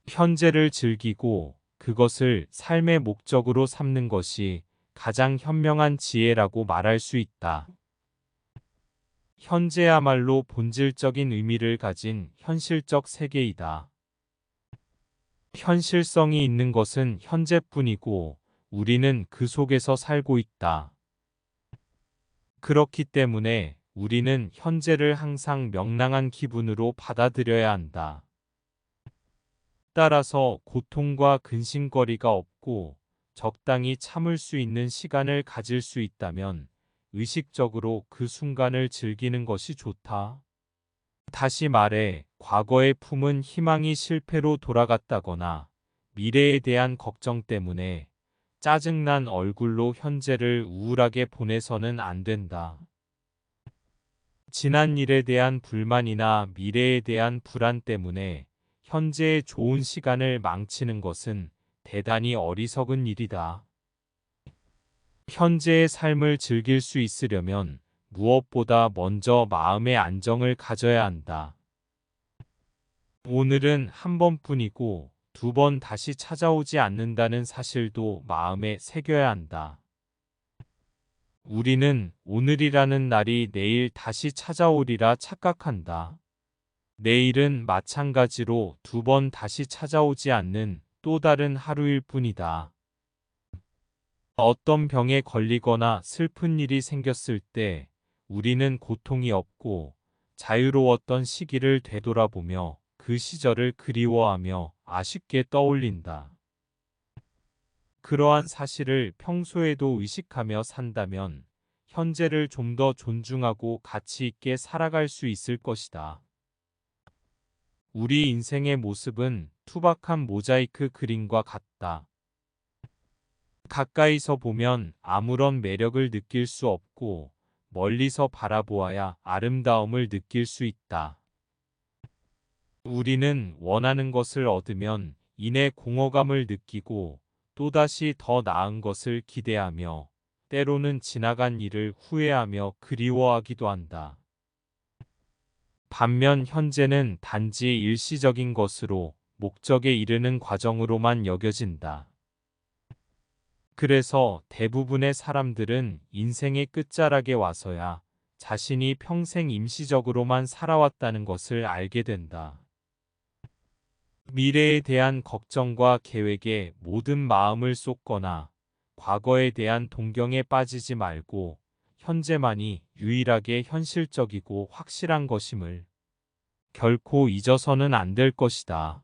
현재를 즐기고 그것을 삶의 목적으로 삼는 것이 가장 현명한 지혜라고 말할 수 있다. 현재야말로 본질적인 의미를 가진 현실적 세계이다. 현실성이 있는 것은 현재뿐이고 우리는 그 속에서 살고 있다. 그렇기 때문에 우리는 현재를 항상 명랑한 기분으로 받아들여야 한다. 따라서 고통과 근심거리가 없고 적당히 참을 수 있는 시간을 가질 수 있다면 의식적으로 그 순간을 즐기는 것이 좋다. 다시 말해, 과거에 품은 희망이 실패로 돌아갔다거나 미래에 대한 걱정 때문에 짜증난 얼굴로 현재를 우울하게 보내서는 안 된다. 지난 일에 대한 불만이나 미래에 대한 불안 때문에 현재의 좋은 시간을 망치는 것은 대단히 어리석은 일이다. 현재의 삶을 즐길 수 있으려면 무엇보다 먼저 마음의 안정을 가져야 한다. 오늘은 한 번뿐이고 두 번 다시 찾아오지 않는다는 사실도 마음에 새겨야 한다. 우리는 오늘이라는 날이 내일 다시 찾아오리라 착각한다. 내일은 마찬가지로 두 번 다시 찾아오지 않는 또 다른 하루일 뿐이다. 어떤 병에 걸리거나 슬픈 일이 생겼을 때 우리는 고통이 없고 자유로웠던 시기를 되돌아보며 그 시절을 그리워하며 아쉽게 떠올린다. 그러한 사실을 평소에도 의식하며 산다면 현재를 좀 더 존중하고 가치 있게 살아갈 수 있을 것이다. 우리 인생의 모습은 투박한 모자이크 그림과 같다. 가까이서 보면 아무런 매력을 느낄 수 없고 멀리서 바라보아야 아름다움을 느낄 수 있다. 우리는 원하는 것을 얻으면 이내 공허감을 느끼고 또다시 더 나은 것을 기대하며 때로는 지나간 일을 후회하며 그리워하기도 한다. 반면 현재는 단지 일시적인 것으로 목적에 이르는 과정으로만 여겨진다. 그래서 대부분의 사람들은 인생의 끝자락에 와서야 자신이 평생 임시적으로만 살아왔다는 것을 알게 된다. 미래에 대한 걱정과 계획에 모든 마음을 쏟거나 과거에 대한 동경에 빠지지 말고 현재만이 유일하게 현실적이고 확실한 것임을 결코 잊어서는 안 될 것이다.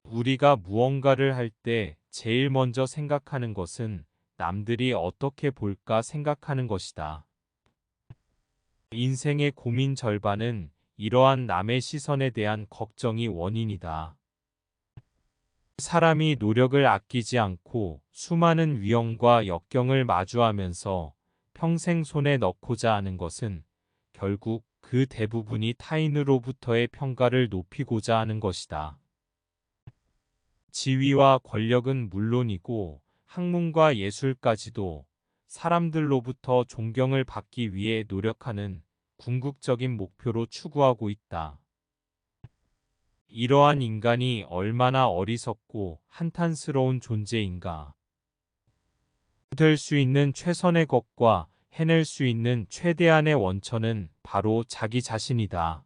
우리가 무언가를 할 때 제일 먼저 생각하는 것은 남들이 어떻게 볼까 생각하는 것이다. 인생의 고민 절반은 이러한 남의 시선에 대한 걱정이 원인이다. 사람이 노력을 아끼지 않고 수많은 위험과 역경을 마주하면서 평생 손에 넣고자 하는 것은 결국 그 대부분이 타인으로부터의 평가를 높이고자 하는 것이다. 지위와 권력은 물론이고 학문과 예술까지도 사람들로부터 존경을 받기 위해 노력하는 궁극적인 목표로 추구하고 있다. 이러한 인간이 얼마나 어리석고 한탄스러운 존재인가. 될 수 있는 최선의 것과 해낼 수 있는 최대한의 원천은 바로 자기 자신이다.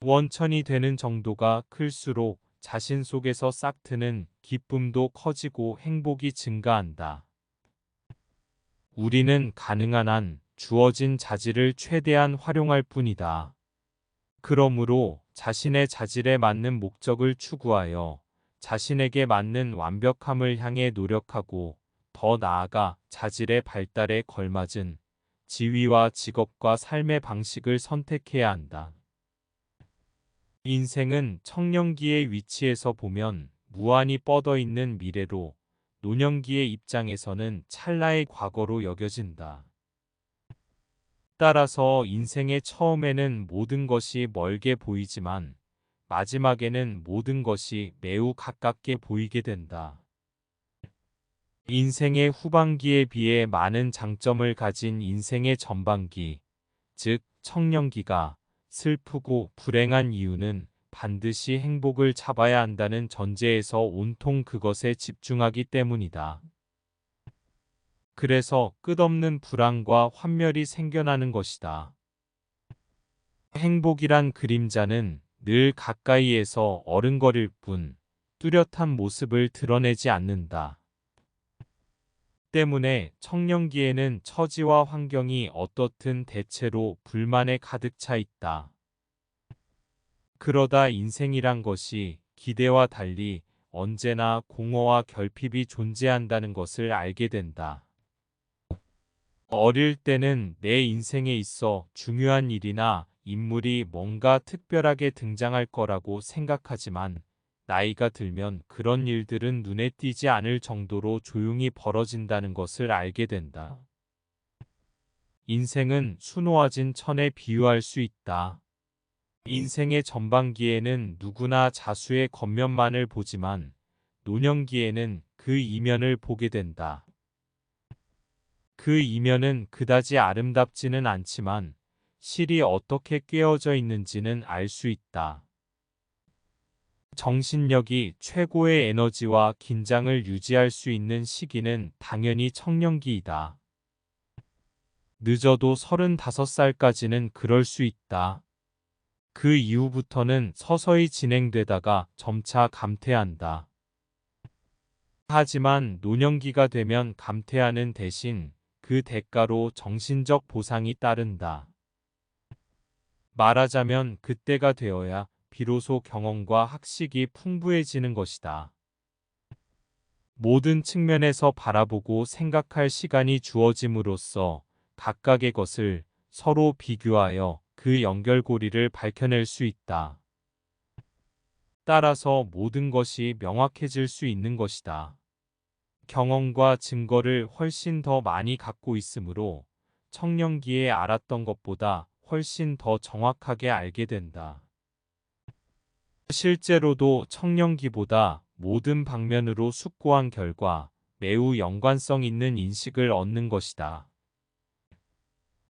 원천이 되는 정도가 클수록 자신 속에서 싹트는 기쁨도 커지고 행복이 증가한다. 우리는 가능한 한 주어진 자질을 최대한 활용할 뿐이다. 그러므로 자신의 자질에 맞는 목적을 추구하여 자신에게 맞는 완벽함을 향해 노력하고 더 나아가 자질의 발달에 걸맞은 지위와 직업과 삶의 방식을 선택해야 한다. 인생은 청년기의 위치에서 보면 무한히 뻗어 있는 미래로 노년기의 입장에서는 찰나의 과거로 여겨진다. 따라서 인생의 처음에는 모든 것이 멀게 보이지만 마지막에는 모든 것이 매우 가깝게 보이게 된다. 인생의 후반기에 비해 많은 장점을 가진 인생의 전반기, 즉 청년기가 슬프고 불행한 이유는 반드시 행복을 잡아야 한다는 전제에서 온통 그것에 집중하기 때문이다. 그래서 끝없는 불안과 환멸이 생겨나는 것이다. 행복이란 그림자는 늘 가까이에서 어른거릴 뿐 뚜렷한 모습을 드러내지 않는다. 때문에 청년기에는 처지와 환경이 어떻든 대체로 불만에 가득 차 있다. 그러다 인생이란 것이 기대와 달리 언제나 공허와 결핍이 존재한다는 것을 알게 된다. 어릴 때는 내 인생에 있어 중요한 일이나 인물이 뭔가 특별하게 등장할 거라고 생각하지만 나이가 들면 그런 일들은 눈에 띄지 않을 정도로 조용히 벌어진다는 것을 알게 된다. 인생은 수놓아진 천에 비유할 수 있다. 인생의 전반기에는 누구나 자수의 겉면만을 보지만 노년기에는 그 이면을 보게 된다. 그 이면은 그다지 아름답지는 않지만 실이 어떻게 꿰어져 있는지는 알 수 있다. 정신력이 최고의 에너지와 긴장을 유지할 수 있는 시기는 당연히 청년기이다. 늦어도 35살까지는 그럴 수 있다. 그 이후부터는 서서히 진행되다가 점차 감퇴한다. 하지만 노년기가 되면 감퇴하는 대신 그 대가로 정신적 보상이 따른다. 말하자면 그때가 되어야 비로소 경험과 학식이 풍부해지는 것이다. 모든 측면에서 바라보고 생각할 시간이 주어짐으로써 각각의 것을 서로 비교하여 그 연결고리를 밝혀낼 수 있다. 따라서 모든 것이 명확해질 수 있는 것이다. 경험과 증거를 훨씬 더 많이 갖고 있으므로 청년기에 알았던 것보다 훨씬 더 정확하게 알게 된다. 실제로도 청년기보다 모든 방면으로 숙고한 결과 매우 연관성 있는 인식을 얻는 것이다.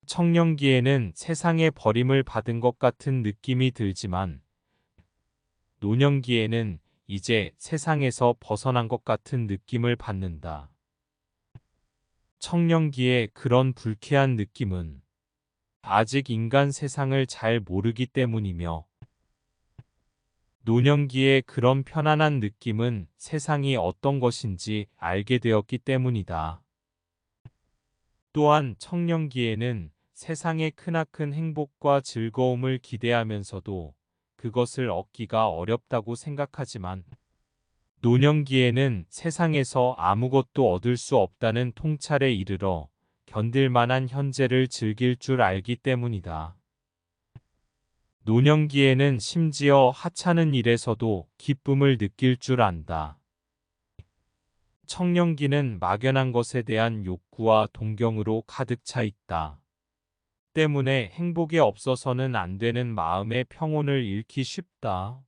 청년기에는 세상에 버림을 받은 것 같은 느낌이 들지만 노년기에는 이제 세상에서 벗어난 것 같은 느낌을 받는다. 청년기의 그런 불쾌한 느낌은 아직 인간 세상을 잘 모르기 때문이며 노년기의 그런 편안한 느낌은 세상이 어떤 것인지 알게 되었기 때문이다. 또한 청년기에는 세상의 크나큰 행복과 즐거움을 기대하면서도 그것을 얻기가 어렵다고 생각하지만 노년기에는 세상에서 아무것도 얻을 수 없다는 통찰에 이르러 견딜 만한 현재를 즐길 줄 알기 때문이다. 노년기에는 심지어 하찮은 일에서도 기쁨을 느낄 줄 안다. 청년기는 막연한 것에 대한 욕구와 동경으로 가득 차 있다. 때문에 행복에 없어서는 안 되는 마음의 평온을 잃기 쉽다.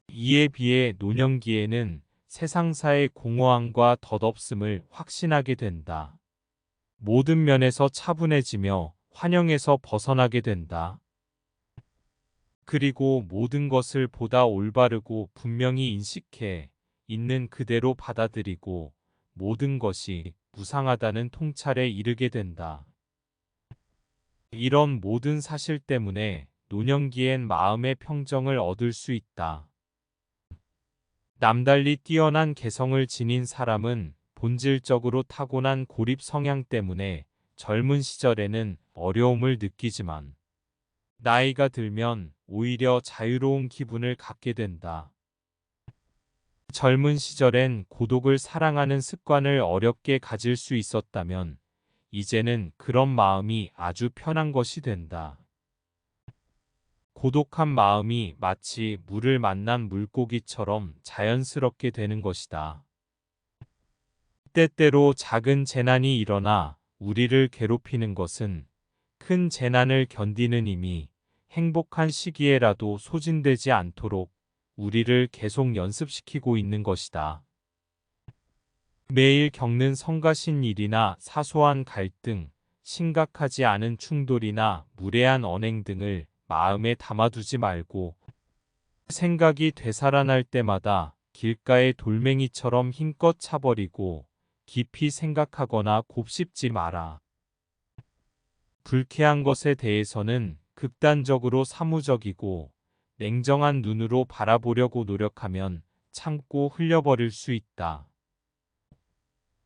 이에 비해 노년기에는 세상사의 공허함과 덧없음을 확신하게 된다. 모든 면에서 차분해지며 환영에서 벗어나게 된다. 그리고 모든 것을 보다 올바르고 분명히 인식해 있는 그대로 받아들이고 모든 것이 무상하다는 통찰에 이르게 된다. 이런 모든 사실 때문에 노년기엔 마음의 평정을 얻을 수 있다. 남달리 뛰어난 개성을 지닌 사람은 본질적으로 타고난 고립 성향 때문에 젊은 시절에는 어려움을 느끼지만 나이가 들면 오히려 자유로운 기분을 갖게 된다. 젊은 시절엔 고독을 사랑하는 습관을 어렵게 가질 수 있었다면 이제는 그런 마음이 아주 편한 것이 된다. 고독한 마음이 마치 물을 만난 물고기처럼 자연스럽게 되는 것이다. 때때로 작은 재난이 일어나 우리를 괴롭히는 것은 큰 재난을 견디는 힘이 행복한 시기에라도 소진되지 않도록 우리를 계속 연습시키고 있는 것이다. 매일 겪는 성가신 일이나 사소한 갈등, 심각하지 않은 충돌이나 무례한 언행 등을 마음에 담아두지 말고 생각이 되살아날 때마다 길가의 돌멩이처럼 힘껏 차버리고 깊이 생각하거나 곱씹지 마라. 불쾌한 것에 대해서는 극단적으로 사무적이고 냉정한 눈으로 바라보려고 노력하면 참고 흘려버릴 수 있다.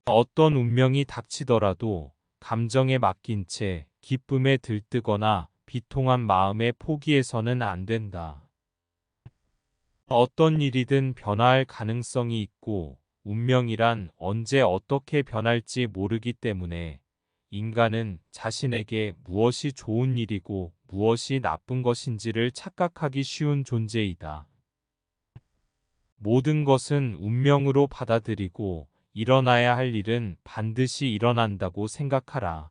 어떤 운명이 닥치더라도 감정에 맡긴 채 기쁨에 들뜨거나 비통한 마음에 포기해서는 안 된다. 어떤 일이든 변화할 가능성이 있고 운명이란 언제 어떻게 변할지 모르기 때문에 인간은 자신에게 무엇이 좋은 일이고 무엇이 나쁜 것인지를 착각하기 쉬운 존재이다. 모든 것은 운명으로 받아들이고 일어나야 할 일은 반드시 일어난다고 생각하라.